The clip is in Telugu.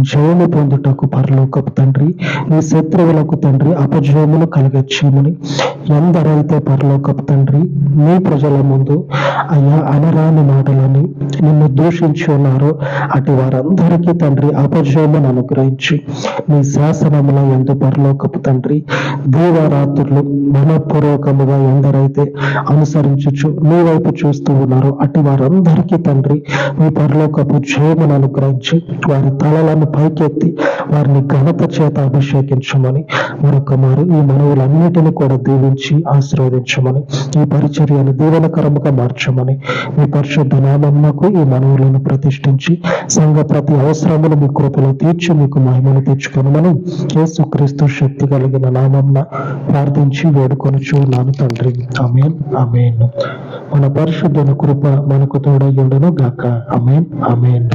జయము పొందుటకు పరలోకపు తండ్రి, నీ శత్రువులకు తండ్రి అపజయమును కలిగచ్చేయమని, ఎందరైతే పరలోకపు తండ్రి నీ ప్రజల ముందు అయ్యా అనరాని మాటలని నిన్ను దూషించి ఉన్నారో అటు వారందరికీ తండ్రి అపజయమును అనుగ్రహించి, నీ శాసనముల యందు పరలోకపు తండ్రి దీవారాత్రులు మనపూర్వకముగా ఎందరైతే అనుసరించుచు నీ వైపు చూస్తూ ఉన్నారో అటు వారందరికీ తండ్రి మీ పరలోకపు జయమును అనుగ్రహించి వారి తలలను పైకెత్తి వారిని ఘనత చేత అభిషేకించమని మరొక మారు ఈ మనవులన్నిటిని కూడా దీవించి ఆశీర్వదించమని, ఈ పరిచర్యను దీవెనకరముగా మార్చమని, మీ పరిశుద్ధ నామమునకు ఈ మనవులను ప్రతిష్ఠించి సంఘ ప్రతి అవసరమును మీ కృపలో తీర్చి మీకు మహిమను తెచ్చుకొనమని యేసుక్రీస్తు శక్తి కలిగిన నామమున ప్రార్థించి వేడుకొనుచున్నాను తండ్రి. ఆమేన్, ఆమేన్. మన పరిశుద్ధుని కృప మనకు తోడై ఉండును గాక. ఆమేన్, ఆమేన్.